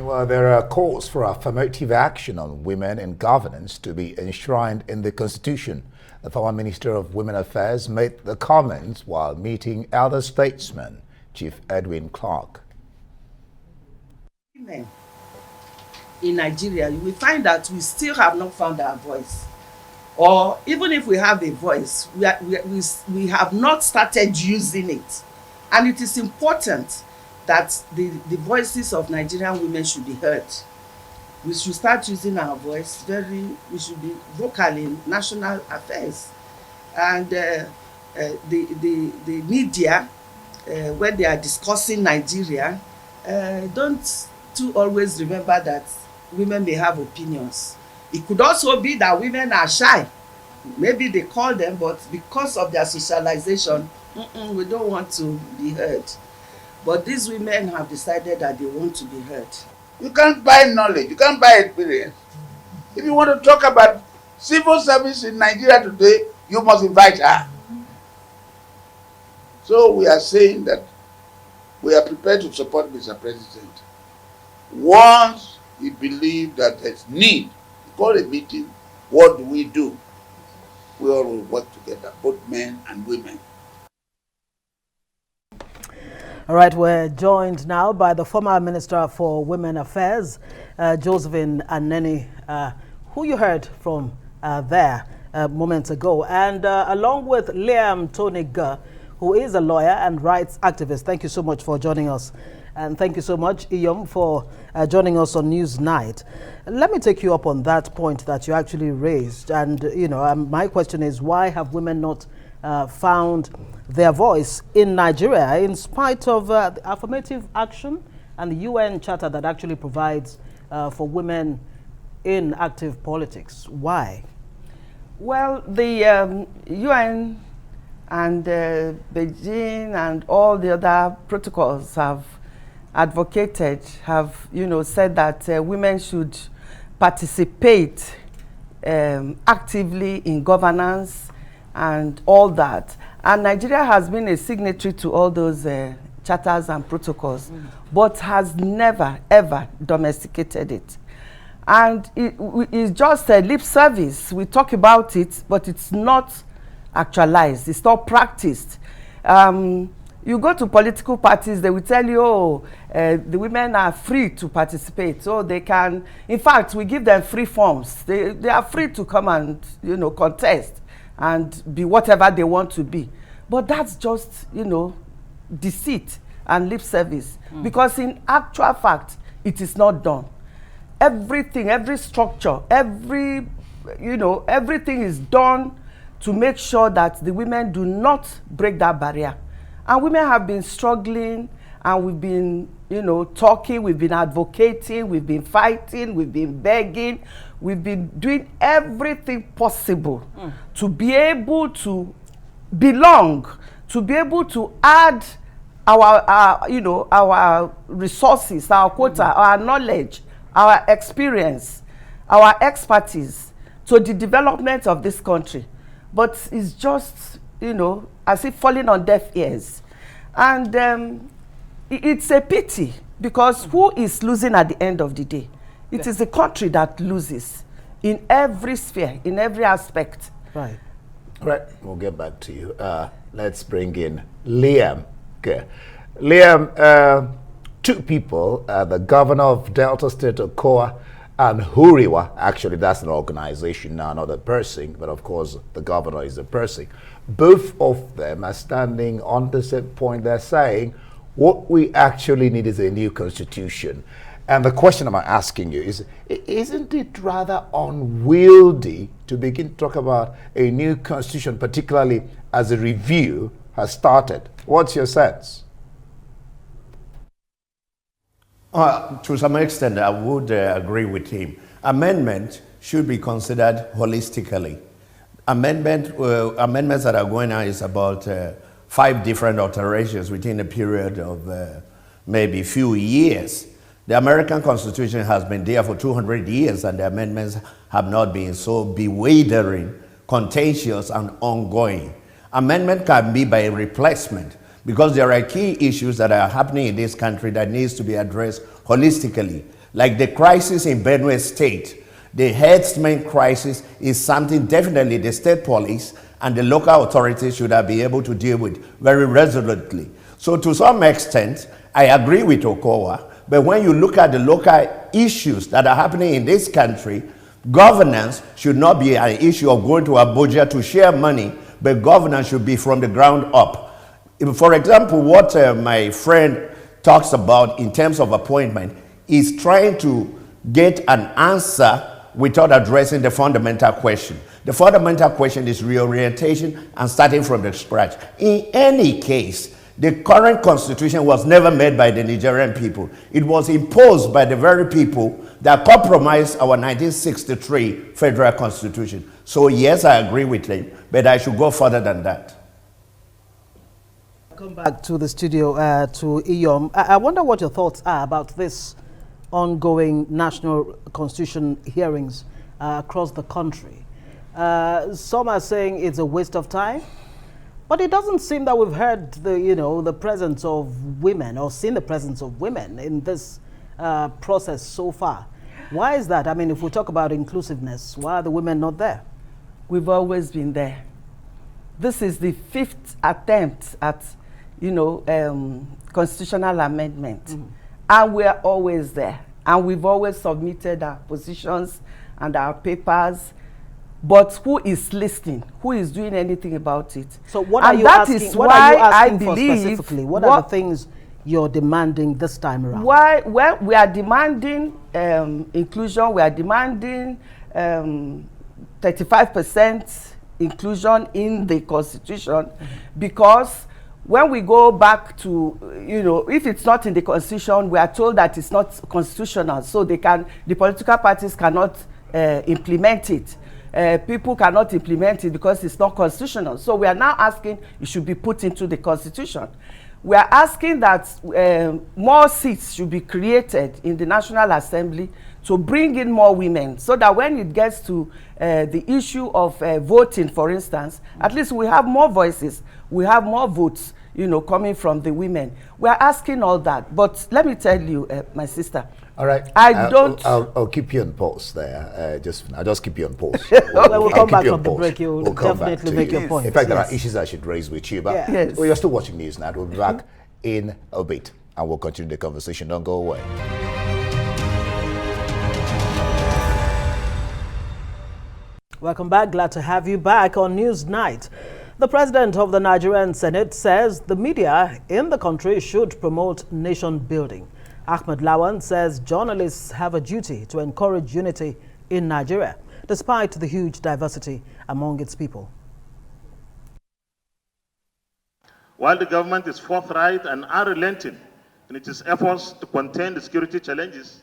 Well, there are calls for affirmative action on women in governance to be enshrined in the Constitution. The former Minister of Women Affairs made the comments while meeting elder statesman, Chief Edwin Clark. Women in Nigeria, you will find that we still have not found our voice. Or even if we have a voice, we have not started using it. And it is important that the voices of Nigerian women should be heard. We should start using our voice we should be vocal in national affairs. And the media, when they are discussing Nigeria, don't too always remember that women may have opinions. It could also be that women are shy. Maybe they call them, but because of their socialization, we don't want to be heard. But these women have decided that they want to be heard. You can't buy knowledge, you can't buy experience. If you want to talk about civil service in Nigeria today, you must invite her. So we are saying that we are prepared to support Mr. President. Once we believe that there's need to call a meeting, what do? We all will work together, both men and women. All right, we're joined now by the former Minister for Women Affairs, Josephine Anenih, who you heard from there moments ago, and along with Liam Tonig, who is a lawyer and rights activist. Thank you so much for joining us. And thank you so much, Iyom, for joining us on Newsnight. Let me take you up on that point that you actually raised. And, my question is, why have women not found their voice in Nigeria in spite of the affirmative action and the UN Charter that actually provides for women in active politics? Why? Well, the UN and Beijing and all the other protocols have advocated, said that women should participate actively in governance and all that. And Nigeria has been a signatory to all those charters and protocols, but has never, ever domesticated it. And it's just a lip service. We talk about it, but it's not actualized. It's not practiced. You go to political parties, they will tell you, the women are free to participate. So they can, in fact, we give them free forms. They are free to come and, contest and be whatever they want to be. But that's just, deceit and lip service. Because in actual fact, it is not done. Everything, every structure, everything is done to make sure that the women do not break that barrier. And women have been struggling, and we've been, talking, we've been advocating, we've been fighting, we've been begging, we've been doing everything possible to be able to belong, to be able to add our resources, our quota, our knowledge, our experience, our expertise to the development of this country. But it's just, as if falling on deaf ears. And it's a pity, because who is losing at the end of the day? It is the country that loses in every sphere, in every aspect. Right. Right, we'll get back to you. Let's bring in Liam. Okay. Liam, two people, the governor of Delta State, Okoa, and Huriwa, actually that's an organization now, not a person, but of course the governor is a person. Both of them are standing on the same point. They're saying what we actually need is a new constitution. And the question I'm asking you is, isn't it rather unwieldy to begin to talk about a new constitution, particularly as a review has started? What's your sense? To some extent, I would agree with him. Amendment should be considered holistically. Amendments that are going on is about 5 different alterations within a period of maybe few years. The American Constitution has been there for 200 years, and the amendments have not been so bewildering, contentious, and ongoing. Amendment can be by replacement, because there are key issues that are happening in this country that needs to be addressed holistically. Like the crisis in Benue State, the herdsmen crisis is something definitely the state police and the local authorities should have been able to deal with very resolutely. So to some extent, I agree with Okowa, but when you look at the local issues that are happening in this country, governance should not be an issue of going to Abuja to share money, but governance should be from the ground up. For example, what my friend talks about in terms of appointment is trying to get an answer without addressing the fundamental question. The fundamental question is reorientation and starting from the scratch. In any case, the current constitution was never made by the Nigerian people. It was imposed by the very people that compromised our 1963 federal constitution. So yes, I agree with him, but I should go further than that. Come back to the studio to Iyom. I wonder what your thoughts are about this ongoing national constitution hearings across the country. Some are saying it's a waste of time, but it doesn't seem that we've heard the presence of women or seen the presence of women in this process so far. Why is that? I mean, if we talk about inclusiveness, why are the women not there? We've always been there. This is the 5th attempt at, constitutional amendment. And we're always there. And we've always submitted our positions and our papers. But who is listening? Who is doing anything about it? So what are you asking? What are you asking for specifically? What are the things you're demanding this time around? Well, we are demanding inclusion. We are demanding 35% inclusion in the constitution, because when we go back to, if it's not in the constitution, we are told that it's not constitutional, so the political parties cannot implement it. People cannot implement it because it's not constitutional. So we are now asking it should be put into the constitution. We are asking that more seats should be created in the National Assembly to bring in more women, so that when it gets to the issue of voting, for instance, at least we have more voices, we have more votes, coming from the women. We are asking all that. But let me tell you, my sister, all right. I'll keep you on pause there. I'll just keep you on pause. We'll come back from the break. You'll definitely make your point. In fact, there are issues I should raise with you. But you're still watching News Now. We'll be back in a bit, and we'll continue the conversation. Don't go away. Welcome back. Glad to have you back on News Night. The president of the Nigerian Senate says the media in the country should promote nation building. Ahmed Lawan says journalists have a duty to encourage unity in Nigeria, despite the huge diversity among its people. While the government is forthright and unrelenting in its efforts to contain the security challenges,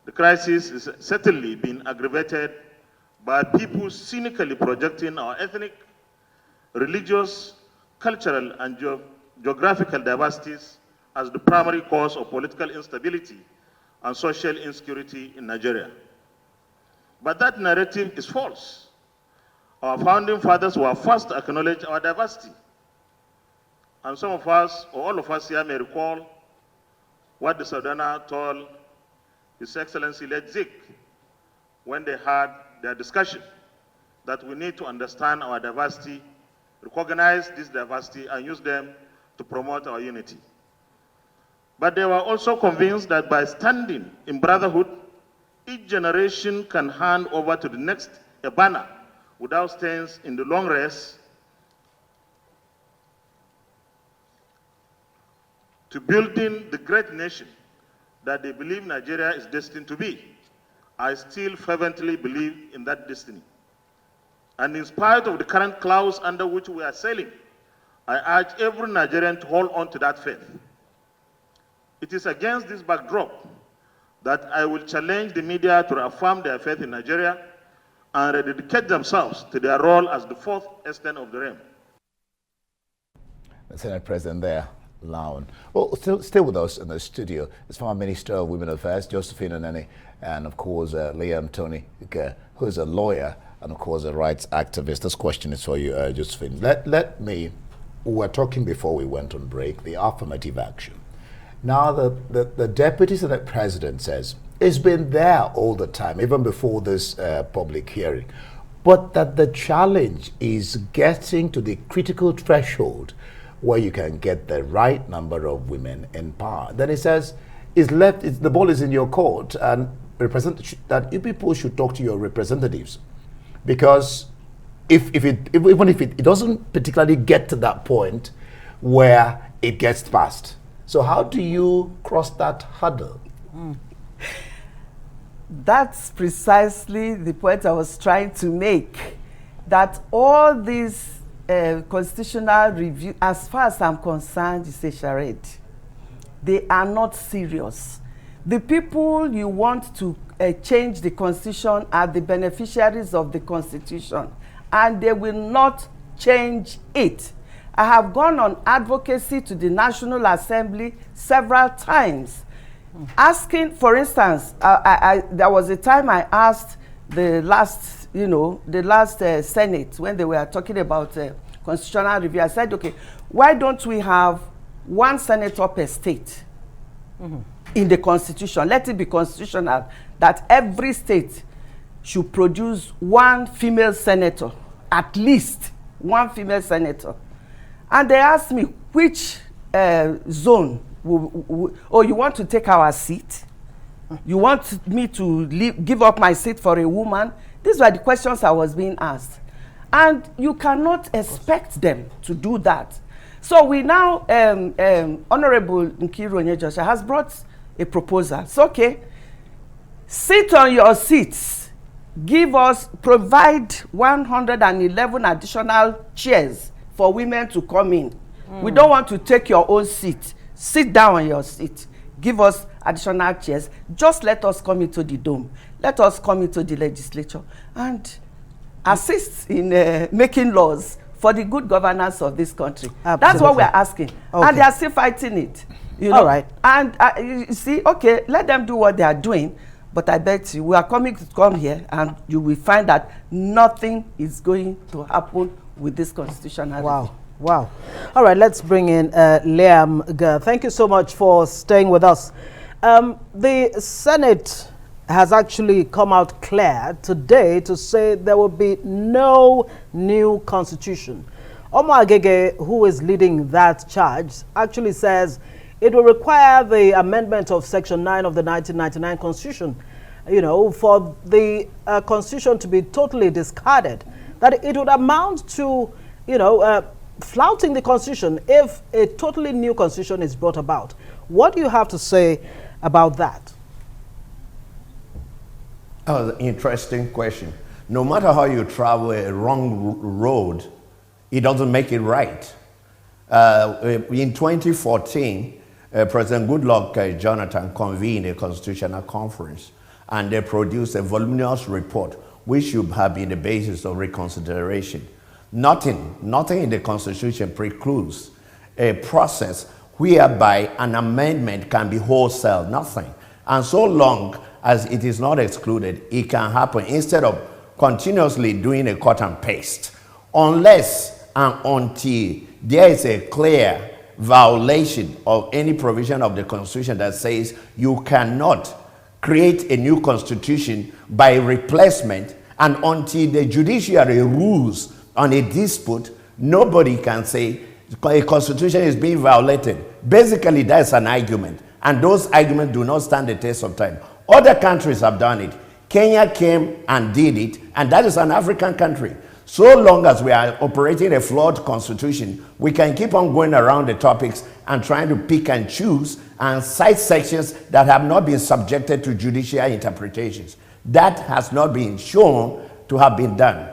the crisis is certainly being aggravated by people cynically projecting our ethnic, religious, cultural, and geographical diversities as the primary cause of political instability and social insecurity in Nigeria. But that narrative is false. Our founding fathers were first to acknowledge our diversity. And some of us, or all of us here, may recall what the Sardauna told His Excellency Ledzik when they had their discussion, that we need to understand our diversity, recognize this diversity, and use them to promote our unity. But they were also convinced that by standing in brotherhood, each generation can hand over to the next a banner without stains in the long race to building the great nation that they believe Nigeria is destined to be. I still fervently believe in that destiny. And in spite of the current clouds under which we are sailing, I urge every Nigerian to hold on to that faith. It is against this backdrop that I will challenge the media to affirm their faith in Nigeria and rededicate themselves to their role as the fourth estate of the realm. The Senate President there, Lawan. Well, still with us in the studio is former Minister of Women Affairs, Josephine Anenih, and of course, Liam Tony, who is a lawyer and of course a rights activist. This question is for you, Josephine. We were talking before we went on break, the affirmative action. Now the Deputy Senate President says it's been there all the time, even before this public hearing. But that the challenge is getting to the critical threshold where you can get the right number of women in power. Then it says, the ball is in your court, and that you people should talk to your representatives. Because even if it doesn't particularly get to that point where it gets passed. So how do you cross that hurdle? That's precisely the point I was trying to make, that all these constitutional review, as far as I'm concerned, is a charade. They are not serious. The people you want to change the constitution are the beneficiaries of the constitution, and they will not change it. I have gone on advocacy to the National Assembly several times, asking, for instance, there was a time I asked the last Senate, when they were talking about constitutional review. I said, okay, why don't we have one senator per state in the constitution? Let it be constitutional that every state should produce one female senator, at least one female senator. And they asked me, which zone? Oh, you want to take our seat? You want me to give up my seat for a woman? These were the questions I was being asked. And you cannot expect them to do that. So we now, Honorable Nkiru Onyejoshua has brought a proposal. It's okay. Sit on your seats. Provide 111 additional chairs for women to come in. We don't want to take your own seat. Sit down on your seat. Give us additional chairs. Just let us come into the dome. Let us come into the legislature and assist in making laws for the good governance of this country. Absolutely. That's what we're asking. Okay. And they are still fighting it. All right. And you see, okay, let them do what they are doing. But I bet you, we are coming to come here and you will find that nothing is going to happen with this constitutional review. Wow. All right, let's bring in Liam Ger. Thank you so much for staying with us. The Senate has actually come out clear today to say there will be no new constitution. Omo Agege, who is leading that charge, actually says it will require the amendment of Section 9 of the 1999 Constitution, for the Constitution to be totally discarded. That it would amount to, flouting the Constitution if a totally new Constitution is brought about. What do you have to say about that? Oh, interesting question. No matter how you travel a wrong road, it doesn't make it right. In 2014, President Goodluck Jonathan convened a constitutional conference, and they produced a voluminous report which should have been the basis of reconsideration. Nothing in the Constitution precludes a process whereby an amendment can be wholesale, nothing. And so long as it is not excluded, it can happen instead of continuously doing a cut and paste. Unless and until there is a clear violation of any provision of the Constitution that says you cannot create a new constitution by replacement, and until the judiciary rules on a dispute, nobody can say a constitution is being violated. Basically, that's an argument, and those arguments do not stand the test of time. Other countries have done it. Kenya came and did it, and that is an African country. So long as we are operating a flawed constitution, we can keep on going around the topics and trying to pick and choose and cite sections that have not been subjected to judicial interpretations. That has not been shown to have been done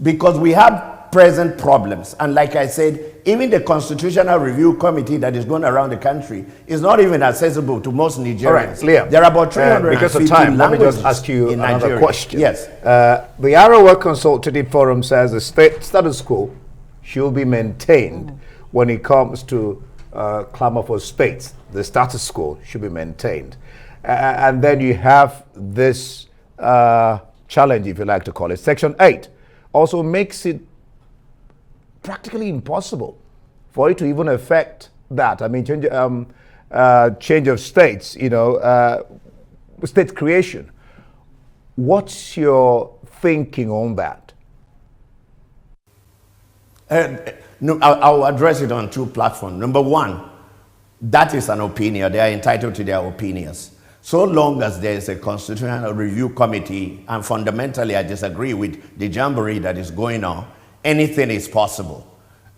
because we have present problems. And like I said, even the Constitutional Review Committee that is going around the country is not even accessible to most Nigerians. All right, Liam. There are about 350 because of time, let me just ask you another Nigeria. question. Yes. The Arewa Consultative Forum says the status quo should be maintained when it comes to clamor for space. The status quo should be maintained. And then you have this challenge, if you like to call it. Section 8 also makes it practically impossible for it to even affect that. I mean, change of states, state creation. What's your thinking on that? No, I'll address it on two platforms. Number one, that is an opinion. They are entitled to their opinions. So long as there is a constitutional review committee, and fundamentally I disagree with the jamboree that is going on, anything is possible.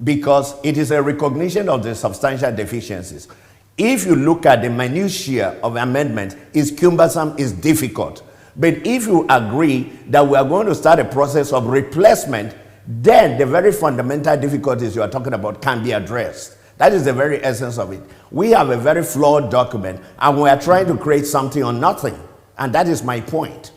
Because it is a recognition of the substantial deficiencies. If you look at the minutiae of amendment, it's cumbersome, it's difficult. But if you agree that we are going to start a process of replacement, then the very fundamental difficulties you are talking about can be addressed. That is the very essence of it. We have a very flawed document, and we are trying to create something on nothing. And that is my point.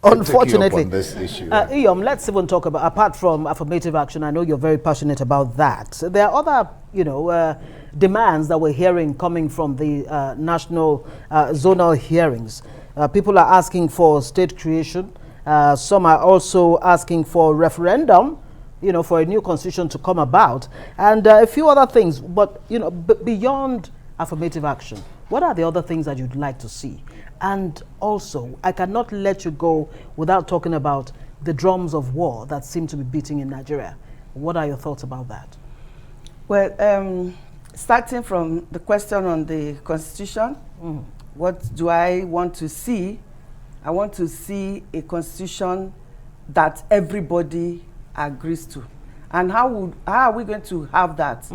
Unfortunately, on this issue. Iyom, let's even talk about, apart from affirmative action, I know you're very passionate about that. There are other, demands that we're hearing coming from the national zonal hearings. People are asking for state creation. Some are also asking for referendum, for a new constitution to come about, and a few other things. But, beyond affirmative action, what are the other things that you'd like to see? And also, I cannot let you go without talking about the drums of war that seem to be beating in Nigeria. What are your thoughts about that? Well, starting from the question on the constitution, what do I want to see? I want to see a constitution that everybody agrees to. And how are we going to have that?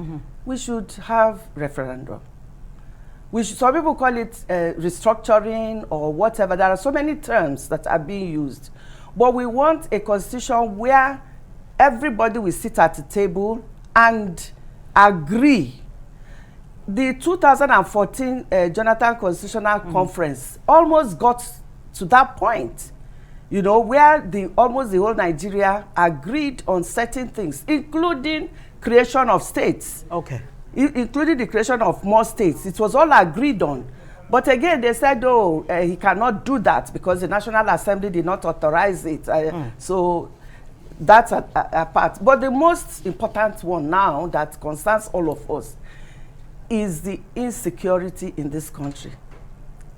We should have referendum. Some people call it restructuring or whatever. There are so many terms that are being used. But we want a constitution where everybody will sit at the table and agree. The 2014 Jonathan Constitutional Conference almost got to that point, where almost the whole Nigeria agreed on certain things, including creation of states. Okay. Including the creation of more states. It was all agreed on. But again, they said, he cannot do that because the National Assembly did not authorize it. So that's a part. But the most important one now that concerns all of us is the insecurity in this country.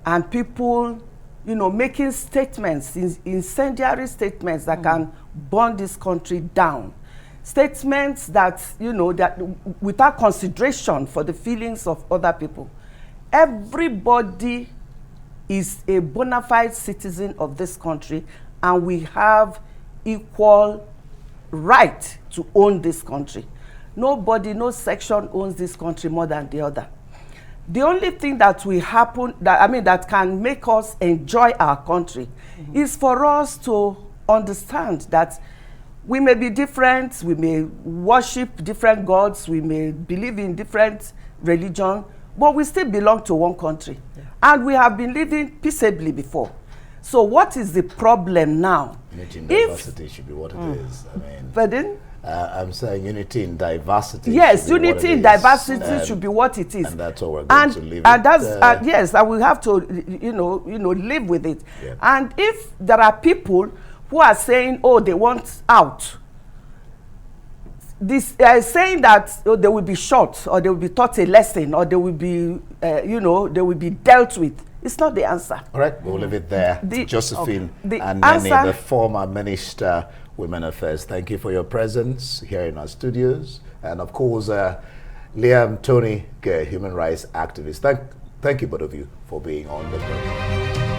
And people, making statements, incendiary statements that can burn this country down. Statements that, that without consideration for the feelings of other people. Everybody is a bona fide citizen of this country, and we have equal right to own this country. Nobody, no section owns this country more than the other. The only thing that will happen, that can make us enjoy our country is for us to understand that we may be different, we may worship different gods, we may believe in different religion, but we still belong to one country. Yeah. And we have been living peaceably before. So what is the problem now? Unity in diversity should be what it is. Pardon? I'm saying unity in diversity. Yes, unity in diversity should be what it is. And that's what we're going to live with. And that's, yes, and we have to, live with it. Yeah. And if there are people who are saying, they want out, this saying that they will be shot, or they will be taught a lesson, or they will be, they will be dealt with. It's not the answer. All right, we'll leave it there. Josephine Anenih, the former Minister, Women Affairs, thank you for your presence here in our studios. And of course, Liam Tony, human rights activist. Thank you both of you for being on the program.